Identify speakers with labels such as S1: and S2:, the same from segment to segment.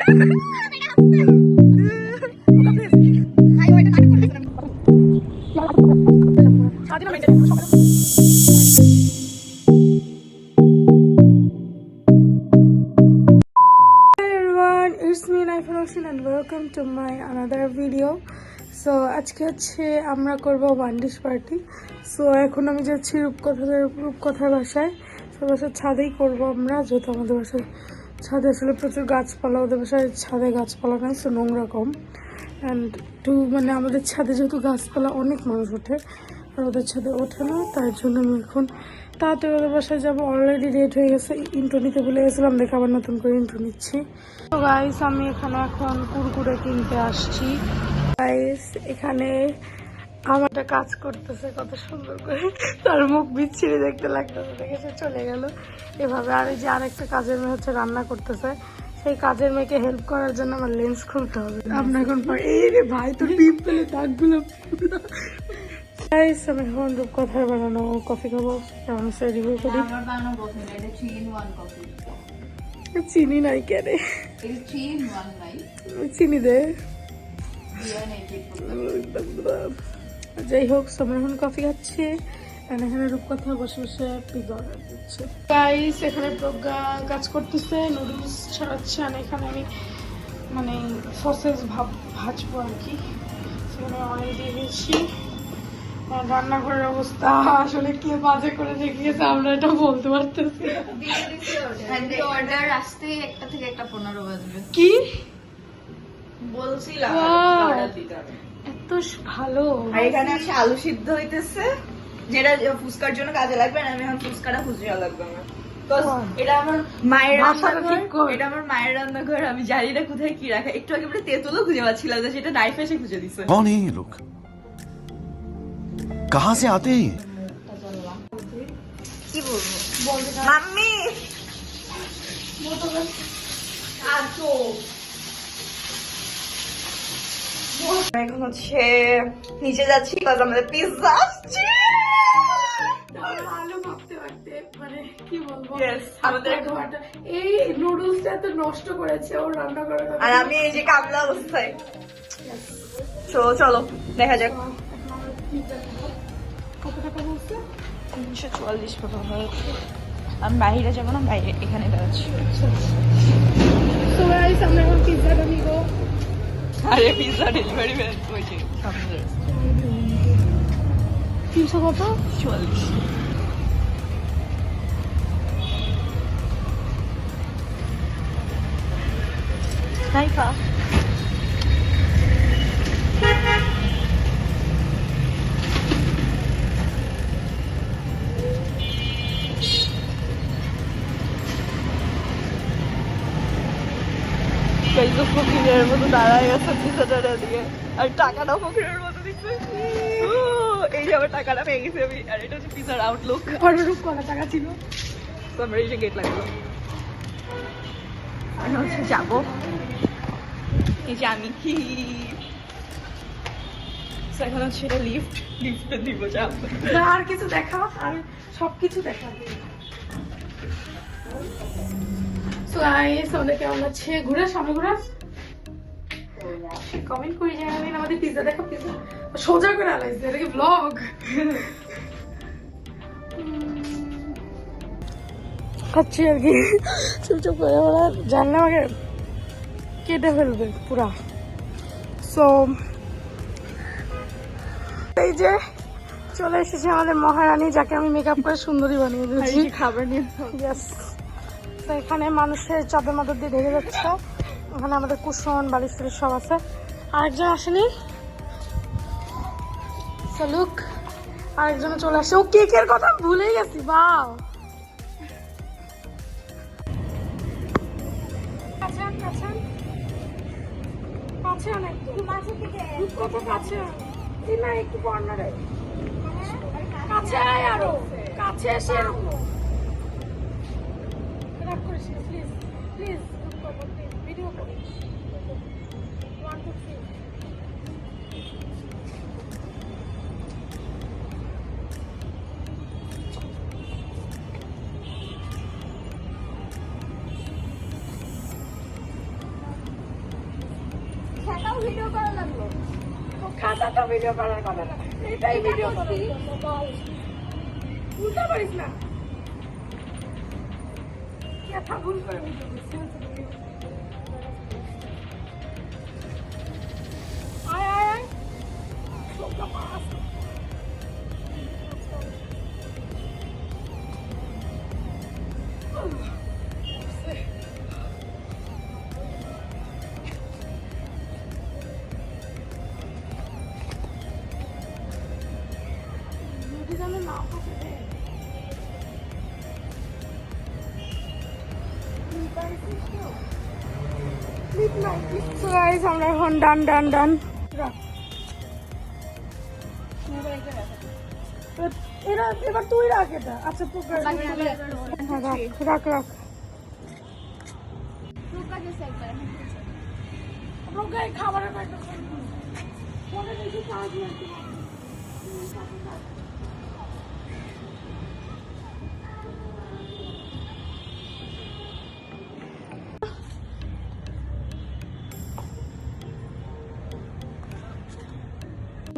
S1: It's me Naifah Rosin and welcome to my another video. So আজকে হচ্ছে আমরা করব ওয়ান ডিশ পার্টি। সো এখন আমি যাচ্ছি রূপকথার বাসায়। তো বাসার ছাদেই করব আমরা, যেহেতু আমাদের বাসায় ছাদে আসলে প্রচুর গাছপালা, ওদের বাসায় ছাদে গাছপালা নাই, সো নোংরা কম। অ্যান্ড মানে আমাদের ছাদে যেহেতু গাছপালা অনেক মানুষ ওঠে আর ওদের ছাদে ওঠে না, তার জন্য আমি এখন তাড়াতাড়ি ওদের বাসায় যাবো। অলরেডি রেড হয়ে গেছে, ইন্ট্রো নিতে ভুলে গেছিলাম, দেখে আবার নতুন করে ইন্ট্রো নিচ্ছি। তো গাইস আমি এখানে এখন কুরকুরে কিনতে আসছি। গাইস এখানে আমারটা কাজ করতেছে কত সুন্দর করে, তার মুখ বিচ্ছিরি দেখতে লাগতেছে, দেখে সে চলে গেল এভাবে। আর এই যে আরেকটা কাজের মেয়ে হচ্ছে রান্না করতেছে, সেই কাজের মেয়েকে হেল্প করার জন্য আমার লেন্স খুলতে হবে। আপনার এখন এই রে ভাই তোর পিম্পলে দাগগুলো। গাইস আমি এখন রূপকথার বানানো কফি খাবো, কেমন সে রিভিউ করি। চিনি নাই কেন, চিনি দে। যাই হোক আমরা এখন কফি খাচ্ছি, এখানে রূপকথা বসে বসে পিৎজা অর্ডার দিচ্ছে। গাইস এখানে প্রজ্ঞা কাজ করতেছে, নুডলস ছড়াচ্ছে, আর এখানে আমি মানে সসেস ভাজবো আর কি। সেখানে অয়েল দিয়ে দিয়েছি। রান্নাঘরের অবস্থা আসলে কে বাজে করে দেখিয়েছে আমরা এটা বলতে পারতেছি।
S2: অর্ডার আসতে একটা থেকে একটা 15 বাজবে।
S1: কি
S2: বলছিলাম
S1: এত ভালো।
S2: আর এখানে এসে আলু সিদ্ধ হইতেছে, যেটা ফুচকার জন্য কাজে লাগবে। আর আমি এখন ফুচকাটা খুঁজে লাগবে না, এটা আমার মায়ের রান্নাঘর, এটা আমার মায়ের রান্নাঘর। আমি জানি না কোথায় কি রাখা। একটু আগে তেঁতুলও খুঁজে পাচ্ছিলাম, সেটা নাইফ এসে খুঁজে দিচ্ছে।
S3: कौन है ये लोग, कहाँ से आते हैं?
S2: কি বলবো মাম্মি, এখন হচ্ছে নিচে যাচ্ছি, আমাদের পিৎজা আসছে।
S1: আলু ভাবতে পারতে মানে কি বলবো,
S2: আমাদের
S1: এই নুডলসটা এত নষ্ট করেছে ওর রান্না করে।
S2: আর আমি এই যে কামলা অবস্থায়। চলো দেখা যাক।
S1: কত টাকা বলছে?
S2: 344 টাকা হয়েছে। আমি বাইরে যাবো না, বাইরে এখানে দাঁড়াচ্ছি।
S1: তো গাইস আমরা এখন পিৎজাটা নিব।
S2: আরে পিৎজা ডেলিভারি ম্যান হয়েছে
S1: 300 কত?
S2: 44। নাইফা ফকিরের মতো দাঁড়ায় গেছে পিছাটা দিয়ে, আর টাকাটাও ফকিরের মতো দিচ্ছে। এই যে আমার টাকাটা পেয়ে গেছি আমি। আর এটা হচ্ছে পিজার আউটলুক।
S1: অর্ডার করা টাকা ছিল,
S2: তো আমরা এই যে গেট লাগলো। আমি হচ্ছে যাবো, এই যে আমি কি এখন হচ্ছে এটা লিফটে দিব যাবো।
S1: আর কিছু দেখা, আর সবকিছু দেখা। সো গাইস আমাদের কেমন আছে, ঘুরে সামনে ঘুরে কমেন্ট করে জানাবেন। আমাদের পিৎজা দেখা, পিৎজা সোজা করে আলাইছে, এটা কি ব্লগ? খাচ্ছি আর কি, চুপ করে ওরা জানলে আমাকে কেটে ফেলবে পুরা। সো এই যে চলে এসেছে আমাদের মহারানী, যাকে আমি মেকআপ করে সুন্দরী বানিয়ে দিয়েছি।
S2: খাবার নিয়ে
S1: তো এখানে মানুষের চাদর মাদর দিয়ে ঢেকে যাচ্ছে। ওখানে আমাদের কুশন বালিশ টালিশ সব আছে। আরেকজন আসেনি, সালুক আরেকজন চলে আসছে। ও কেকের কথা ভুলে গেছি। বাও কাছে অনেক কত কাছে না, একটু কর্নারে কাছে আয়, আরো কাছে এসে রাগ করিস না প্লিজ, প্লিজ ভিডিও করি। 1 2 3 তো
S2: খাতাও ভিডিও করা লাগলো।
S1: খাতা তো ভিডিও করার কথা না, এটাই ভিডিও করার কথা। বুঝতে পারিস না কথা ভুল করে ভিডিও করছি। আয় আয় আয় সবটা পাস আমরা এখন ডান ডান ডান এবার তুই রাখ এটা। আচ্ছা রাখ রাখ রাখ খাবারের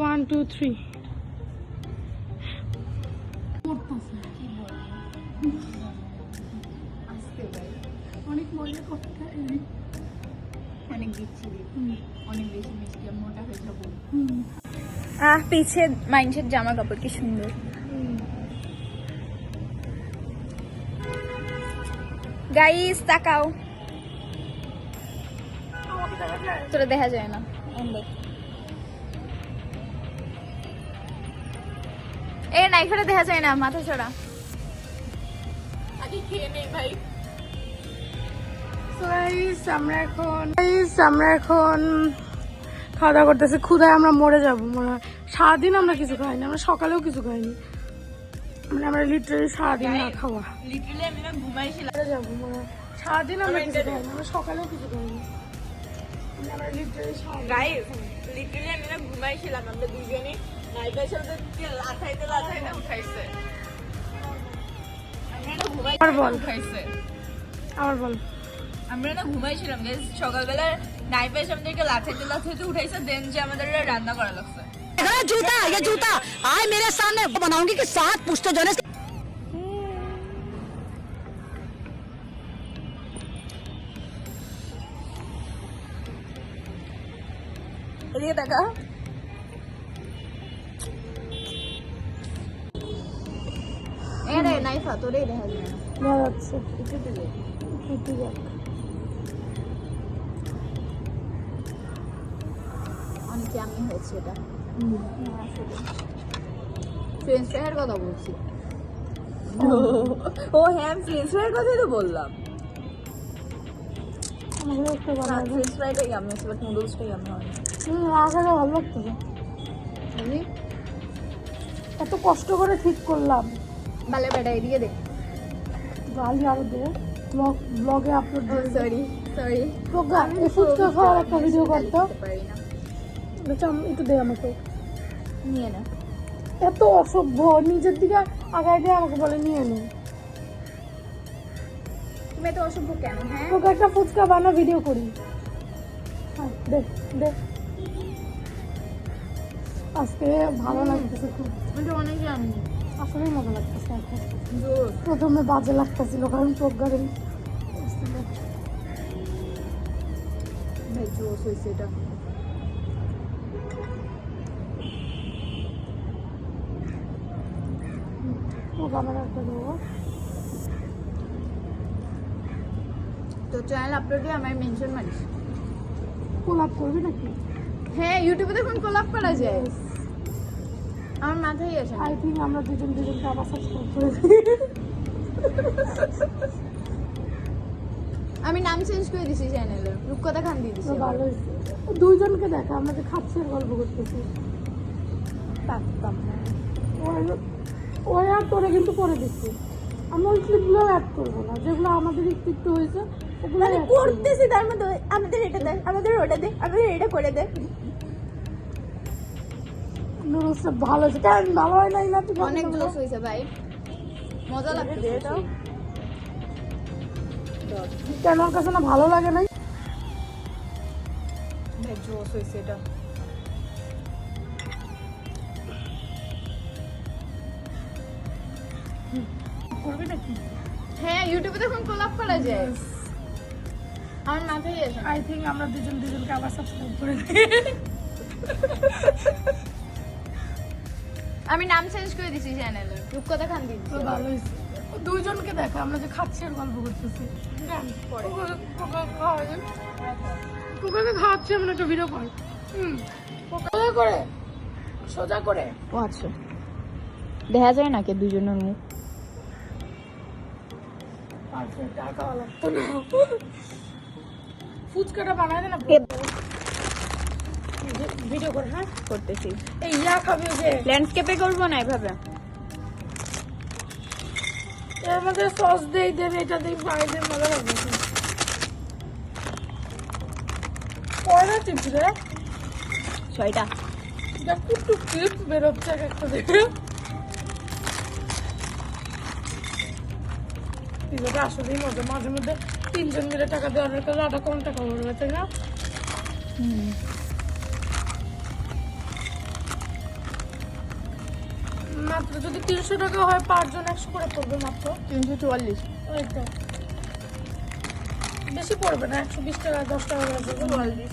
S1: One, two, three. অনেক মজা করতে
S2: অনেক বিচ্ছিরি, অনেক বেশি মিষ্টি, মোটা হয়ে যাবো। পিছে মাইন্ডসেট জামা কাপড় কি সুন্দর। গাইস তাকাও, তোরা দেখা যায় না। এ নাইফারে দেখা যায় না, মাথা ছড়া। আগে খেয়ে নেই ভাই।
S1: আমরা এখন খাওয়া দাওয়া করতেছি। ক্ষুধায় আমরা মরে যাবো মনে হয়। সারাদিন আমরা কিছু খাইনি, আমরা সকালেও কিছু খাইনি, মানে আমরা লিটারালি সারাদিন না খাওয়া।
S2: লিটারালি আমি না ঘুমাইছিলাম।
S1: মরে যাবো মনে হয়। সারাদিন আমরা কিছু খাইনি, আমরা সকালেও কিছু খাইনি, মানে আমরা লিটারালি সারাদিন।
S2: গাইস লিটারালি আমি না ঘুমাইছিলাম। আমরা দুজনেই নাইফার সাথে লাথাইতে উঠাইছে। আমরা না উঠাইছে।
S1: আবার বল।
S2: আমরা না ঘুমাইছিলাম গাইস, সকালবেলা নাইফের সামনে লাথাইতে উঠাইছে, দেন যে আমাদের রান্না করা লাগছে।
S3: जूता ये जूता आए मेरे सामने बनाऊंगी कि साथ पुश्तो जो
S2: এদিকে দেখা। এরে নাইফা তোরে দেখা যায় না।
S1: যাচ্ছে একটু যাক।
S2: অনেক আমি হয়েছে এটা। ফ্রেঞ্চ ফ্রাইয়ের কথা বলছি। ও হ্যাঁ, ফ্রেঞ্চ ফ্রাইয়ের কথাই তো বললাম। ফ্রেঞ্চ ফ্রাইটাই আমি আছে, বাট নুডলসটাই আমি হয়।
S1: আগে ভালো লাগতো, এত কষ্ট করে ঠিক করলাম।
S2: ভালো বেটা এদিকে দেখ।
S1: গালি আরো দে, ব্লগে আপলোড দিয়ে।
S2: সরি
S1: প্রজ্ঞা ফুচকা খাওয়ার একটা ভিডিও করতো।
S2: পারি না,
S1: একটু দে আমাকে।
S2: নিয়ে না।
S1: এত অসভ্য, নিজের দিকে আগায় দিয়ে আমাকে বলে নিয়ে নে।
S2: তুমি এত অসভ্য কেন? হ্যাঁ
S1: তোকে একটা ফুচকা বানা ভিডিও করি। হ্যাঁ দে দে। আজকে ভালো লাগতেছে খুব,
S2: এটা অনেক জানি।
S1: আসলেই মজা লাগতেছে। এখন প্রথমে বাজে লাগতেছিল কারণ প্রজ্ঞার
S2: জোস হয়েছে এটা।
S1: আমার একটা দেবো।
S2: তো চ্যানেল আপলোড দিয়ে আমার মেনশন মারিস।
S1: কোলাপ করবি নাকি?
S2: হ্যাঁ, ইউটিউবে দেখুন কোলাপ করা যায়। আমার মাথায় আসে।
S1: আই থিঙ্ক আমরা দুজনকে আবার সাবস্ক্রাইব করে দিই।
S2: আমি নাম চেঞ্জ করে দিছি চ্যানেলের, রূপকথা খান দিয়ে দিছি।
S1: ভালো হয়েছে, দুইজনকে দেখা আমরা যে খাচ্ছি আর গল্প করতেছি।
S2: পারতাম না।
S1: ওই আর তোরে কিন্তু করে দিচ্ছি। আমরা ওই ক্লিপগুলো অ্যাড করবো না, যেগুলো আমাদের একটু একটু হয়েছে ওগুলো
S2: করতেছি, তার মধ্যে আমাদের এটা দেয়, আমাদের ওটা দে, আমাদের এটা করে দে।
S1: নুডলসটা ভালো হয়েছে। কেন ভালো হয় নাই না? তুই
S2: অনেক জোস হয়েছে ভাই, মজা লাগছে।
S1: কেন ওর কাছে না ভালো লাগে নাই?
S2: জোস হয়েছে এটা।
S1: করবি নাকি?
S2: হ্যাঁ, ইউটিউবে তখন কোলাপ করা যায়। আমার মাথায় আছে।
S1: আই থিঙ্ক আমরা দুজনকে আবার সাবস্ক্রাইব করে দিই।
S2: আমি নাম চেঞ্জ করে দিছি চ্যানেলের, রূপকথা খান দিন।
S1: তো ভালো হয়েছে। দুইজনকে দেখা, আমরা যে খাচ্ছি আর গল্প করতেছি। কুকুরকে খাওয়াচ্ছি, আমরা একটা ভিডিও করি। সোজা করে, সোজা করে।
S2: ও আচ্ছা, দেখা যায় না কে দুজনের মুখ।
S1: টাকা লাগতো না। ফুচকাটা বানায় দে না ভিডিও করে। হ্যাঁ
S2: করতেছি।
S1: এই ইয়া খাবি যে
S2: ল্যান্ডস্কেপে করবো না এভাবে।
S1: এর মধ্যে সস দেই দেন, এটা দেই ফ্রাই দেন, মজা লাগবে। কয়টা চিপস রে?
S2: 6টা।
S1: একটু একটু চিপস বেরোচ্ছে এক একটা দেখে। পিজাটা আসলেই মজা। মাঝে মধ্যে 3 জন মিলে টাকা দিয়ে অর্ডার করলে আটা কম টাকা পড়বে, তাই না? মাত্র যদি 300 টাকা হয় 5 জন 100 করে পড়বে মাত্র।
S2: 344।
S1: ওইটা বেশি পড়বে না, 120 টাকা 10 টাকা করে পড়বে।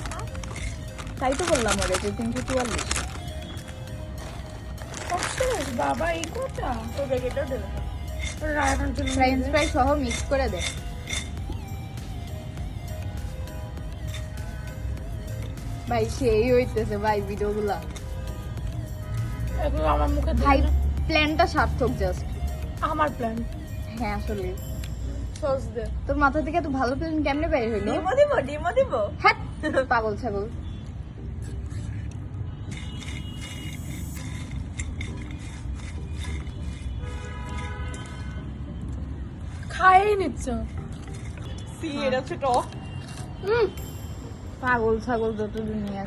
S2: তাই তো বললাম ওরে যে 344।
S1: অবশ্যই বাবা এই কথা
S2: তো প্যাকেটও দেবে।
S1: রায়নার জন্য
S2: ফ্রেঞ্চ ফ্রাই সহ মিক্স করে দে। ভাই সেই হইতেছে ভাই ভিডিওগুলা।
S1: এগুলো আমার মুখে
S2: ভাই
S1: ভাই
S2: প্ল্যানটা সার্থক জাস্ট।
S1: আমার প্ল্যান
S2: হ্যাঁ আসলে
S1: সস দে।
S2: তোর মাথা থেকে এত ভালো প্ল্যান কেমনে বের হইলো?
S4: ডিমো দিব
S2: হ্যাঁ পাগল ছাগল।
S1: খাইই নিচ্ছ।
S4: সি এটা হচ্ছে টক।
S2: পাগল ছাগল যত দুনিয়া।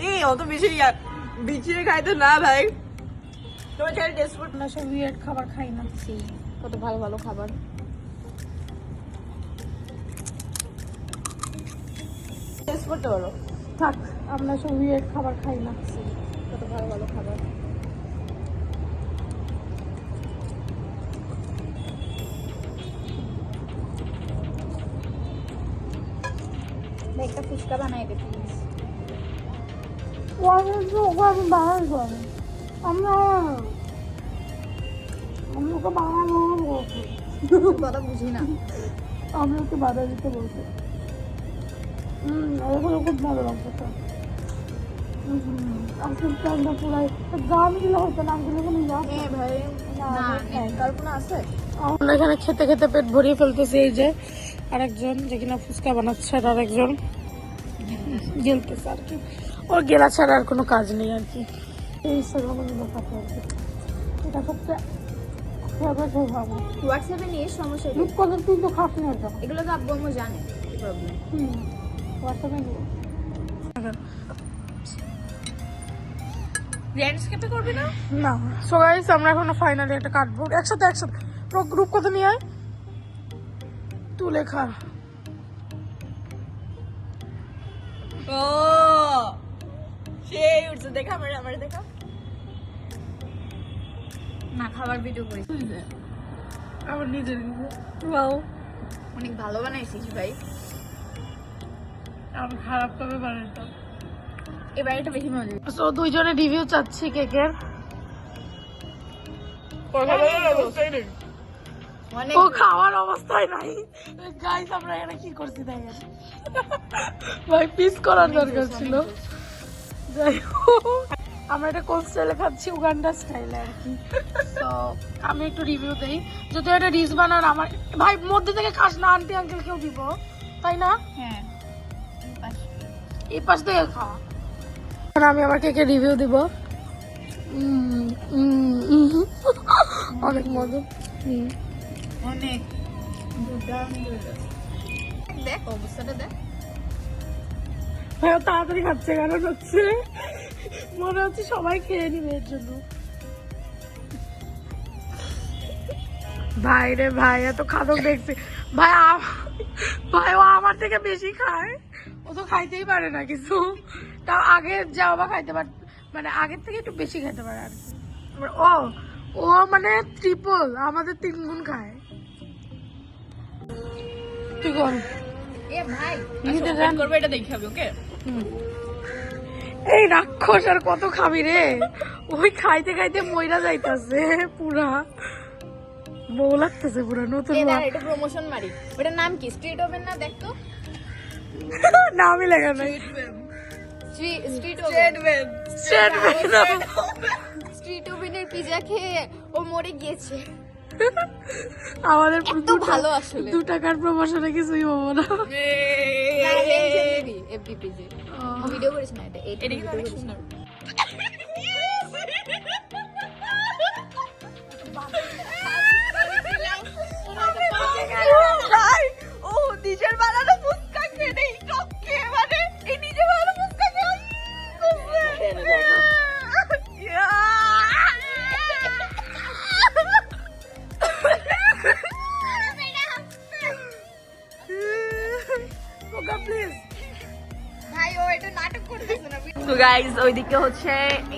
S4: এই অত বেশি বিচিরে খাইতে না ভাই, তোমার চ্যানেল টেস্ট করতে
S1: আমরা সব উইয়ার্ড খাবার খাই না।
S2: ছি, কত ভালো ভালো খাবার।
S4: টেস্ট করতে পারো।
S1: থাক, আমরা সব উইয়ার্ড খাবার খাই না।
S2: কত ভালো ভালো খাবার। একটা ফুচকা বানাই দে প্লিজ।
S1: আমি বানাবো, আমরা ওকে বানানো বলছি।
S2: কথা বুঝি না।
S1: আমি ওকে বাধা দিতে বলছি। ওগুলো খুব ভালো লাগছে। আমি পুরাই গান দিলে হতো, নাম দিলে কোনো
S2: হ্যাঁ ভাই, না কল্পনা আছে।
S1: আমরা এখানে খেতে খেতে পেট ভরিয়ে ফেলতেছি। এই যে আরেকজন যে কিনা ফুচকা বানাচ্ছে, আর আরেকজন গেলতেছে আর কি। ওর গেলা ছাড়া আর কোনো কাজ নেই আর কি। ইনস্টাগ্রামে দেখাতে আর কি। এটা সবচেয়ে ফেভারিট ভাবো।
S2: হোয়াটসঅ্যাপে নিয়ে সমস্যা নেই।
S1: রূপকথা তুই তো খাস না এটা।
S2: এগুলো তো আব্বু আম্মু জানে কি প্রবলেম।
S1: হোয়াটসঅ্যাপে নিয়ে
S4: ল্যান্ডস্কেপে করবি না?
S1: না। সো গাইস, আমরা এখন ফাইনালি একটা কাটবো একসাথে। রূপকথা নিয়ে আয়, তুই লেখা।
S4: ও সেই উঠছে, দেখা আমার দেখা।
S2: না খাবার ভিডিও করি।
S1: আমার নিজের
S4: ওয়াও,
S2: অনেক ভালো বানাইছিস ভাই।
S1: আমি খারাপ করে বানাইতাম।
S2: এবার এটা বেশি মজা।
S1: সো দুইজনে রিভিউ চাচ্ছি কেকের।
S2: অনেক
S1: ও খাওয়ার অবস্থায় নাই। গাইস, আমরা এখানে কি করছি দেখেন। ভাই পিস করার দরকার ছিল। যাই হোক, আমরা এটা কোন স্টাইলে খাচ্ছি, উগান্ডা স্টাইলে আর কি। তো আমি একটু রিভিউ দেই। যদি এটা রিস বানার আমার ভাই মধ্যে থেকে খাস না, আন্টি আঙ্কেল কেউ দিব, তাই না?
S2: হ্যাঁ
S1: এই পাশ থেকে খা। এখন আমি আমার কেকের রিভিউ দিব। অনেক মজা।
S2: অনেক দেখ অবস্থাটা দেখ।
S1: হ্যাঁ, তাড়াতাড়ি খাচ্ছে কারণ হচ্ছে মনে হচ্ছে সবাই খেয়ে নিবে এর জন্য। ভাই রে ভাই, এত খাদক দেখছি ভাই। ভাই ও আমার থেকে বেশি খায়, ও তো খাইতেই পারে না কিছু। তাও আগে যাও বা খাইতে পারে, মানে আগের থেকে একটু বেশি খেতে পারে আর কি। ও ও মানে ট্রিপল, আমাদের 3 গুণ খায়। তুই কোন
S2: করবো এটা দেখে হবে, ওকে?
S1: এই রাক্ষস আর কত খাবি রে? ওই খাইতে খাইতে মইরা যাইতাছে পুরা, বউ লাগতেছে পুরা নতুন।
S2: এটা প্রমোশন মারি। ওটার নাম কি? স্ট্রিট ওভেন না? দেখ তো,
S1: নামই লেখা নাই।
S2: স্ট্রিট ওভেনের পিজা খেয়ে ও মরে গিয়েছে।
S1: আমাদের
S2: এত ভালো আসলে।
S1: 2 টাকার প্রমোশনে কিছুই হবো না।
S2: ভিডিও করিস না এটা? এটা কিন্তু অনেক সুন্দর। ও নিজের বানানো ফুচকা খেয়ে নেই, টপকে মানে এই নিজের বানানো ফুচকা ওইদিকে হচ্ছে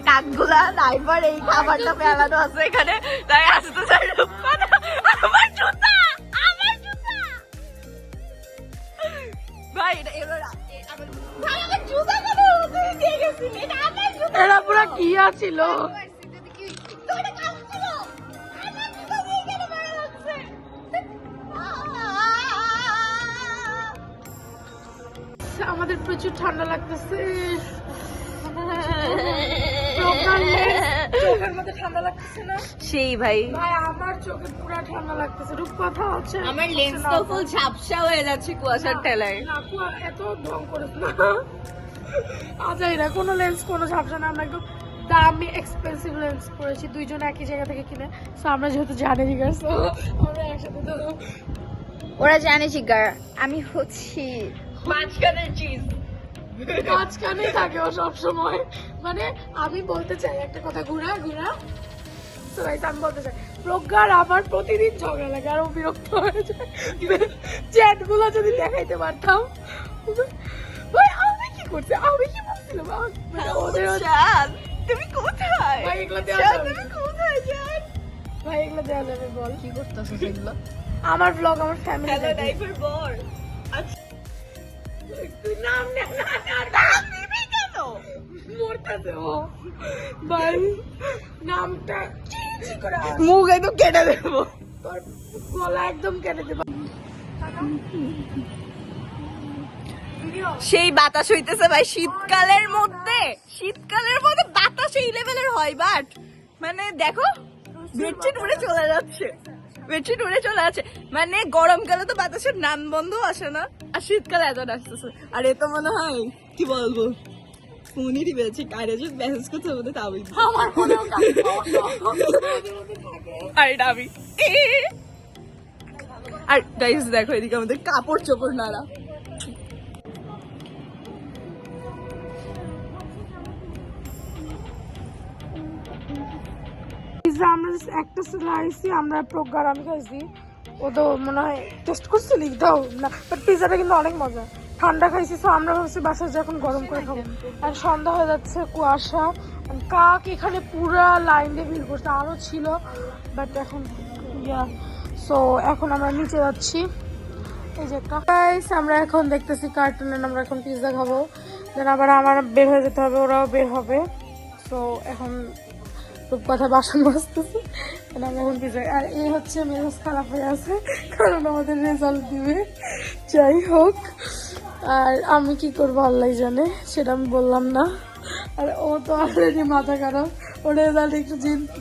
S2: কাকগুলা নাইবার এই খাবারটা ফেলানো আছে এখানে, তাই আসতে চাই। আমার জুতা, আমার জুতা ভাই, এটা এবার ভাই আমার জুতা কেন তুই দিয়ে গেছিলি? এটা আমার জুতা।
S1: এরা পুরা কি আছিল? আমাদের প্রচুর ঠান্ডা লাগতেছে, চোখের মধ্যে ঠান্ডা লাগতেছে না?
S2: সেই ভাই
S1: ভাই আমার চোখে পুরা ঠান্ডা লাগতেছে। রূপকথা হচ্ছে
S2: আমার লেন্স তো ফুল ঝাপসা হয়ে যাচ্ছে কুয়াশার ঠেলায়।
S1: না, এত ঢং করিস না। আজাইরা কোনো লেন্স কোনো ঝাপসা না, আমরা একদম দামি এক্সপেন্সিভ লেন্স পরেছি, 2 জন একই জায়গা থেকে কিনে। সো আমরা যেহেতু জানি জিজ্ঞাস, আমরা একসাথে তো
S2: ওরা জানে জিগার আমি হচ্ছি মাঝখানের চিজ,
S1: মাঝখানেই থাকে ও সবসময়। মানে আমি বলতে চাই একটা কথা, ঘুরা ঘুরা আমি বলতে চাই, প্রজ্ঞার আমার প্রতিদিন ঝগড়া লাগে আর ও বিরক্ত হয়ে যায়। চ্যাট গুলো যদি দেখাইতে পারতাম। ভাই আমি কি করছি, আমি কি বলছিলাম, মানে ওদের
S2: তুমি কোথায়?
S1: ভাই এগুলো দেওয়া যাবে,
S2: তুমি কোথায় যান?
S1: ভাই এগুলো দেওয়া যাবে? বল
S2: কি করতেছো সেগুলো?
S1: আমার ব্লগ, আমার ফ্যামিলি।
S2: হ্যালো ডাইভার বর। আচ্ছা
S1: তুই নাম নে না,
S2: নাম নিবি কেন?
S1: মরতাছে ও ভাই, নামটা কি করে
S2: মুখ একদম কেটে দেবো,
S1: তোর গলা একদম কেটে দেব।
S2: সেই বাতাস হইতেছে ভাই শীতকালের মধ্যে, শীতকালের মধ্যে বাতাস এই লেভেলের হয়। বাট মানে দেখো বেডশিট উড়ে চলে যাচ্ছে, বেডশিট উড়ে চলে যাচ্ছে। মানে গরমকালে তো বাতাসের নাম বন্ধ আসে না, আর শীতকালে এত আসতেছে। আর এ তো মনে হয় কি বলবো, ফোনই দিবেছে কারে যে মেসেজ করতে হবে তাও
S1: আমার ফোনেও থাকে।
S2: আর এটা আমি। আর গাইস দেখো এদিকে আমাদের কাপড় চোপড় নাড়া।
S1: পিজা আমরা একটা স্লাইসই আমরা প্রজ্ঞার আমি খাইছি, ও তো মনে হয় টেস্ট করছিলি দাও না। বাট পিজাটা কিন্তু অনেক মজা, ঠান্ডা খাইছি। তো আমরা ভাবছি বাসায় যখন গরম করে খাবো। আর সন্ধ্যা হয়ে যাচ্ছে, কুয়াশা, কাক এখানে পুরা লাইন দিয়ে ভিড় করছে, আরো ছিল বাট এখন সো এখন আমরা নিচে যাচ্ছি। এই যে গাইস আমরা এখন দেখতেছি কার্টুনে, আমরা এখন পিজা খাবো, দেন আবার আমার বের হয়ে যেতে হবে, ওরাও বের হবে। সো এখন রূপকথা বাসন মাজতেছে, আমরা এখন পিজা। আর এই হচ্ছে মেজাজ খারাপ হয়ে আছে কারণ আমাদের রেজাল্ট দিবে, যাই হোক। আর আমি কি করবো আল্লাহ জানে, সেটা আমি বললাম না। আর ও তো অলরেডি মাথা খারাপ, ও রেজাল্ট একটু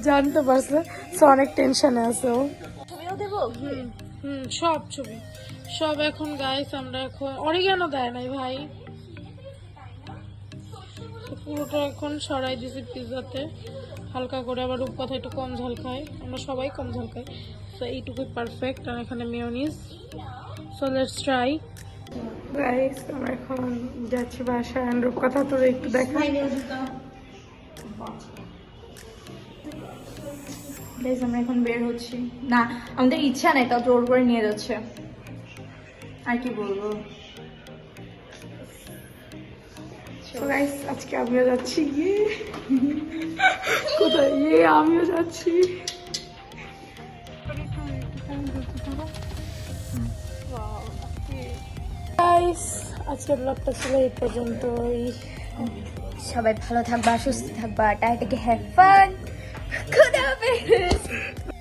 S1: জানতে পারছে, সো অনেক টেনশনে আছে ও। সব ছবি সব এখন গাইস আমরা এখন অরিগানো দেয় নাই ভাই, পুরোটা এখন সরাই দিছি পিজাতে হালকা করে। আবার রূপকথা একটু কম ঝাল খায়, আমরা সবাই কম ঝাল খাই, সো এইটুকুই পারফেক্ট। আর এখানে mayonnaise, so let's try. Guys আমরা এখন যাচ্ছি বাসায়, আর রূপকথা তোর একটু দেখাই।
S2: বেশ আমরা এখন বের হচ্ছি না, আমাদের ইচ্ছা নাই তাও জোর করে নিয়ে যাচ্ছে, আর কি বলবো।
S1: তো গাইস আজকে আমিও যাচ্ছি গিয়ে কোথায় গিয়ে আমিও যাচ্ছি। গাইস আজকের ব্লগটা ছিল এই পর্যন্তই।
S2: সবাই ভালো থাকবা, সুস্থ থাকবা, টাইটাকে হ্যাভ ফান, খুদা হাফেজ।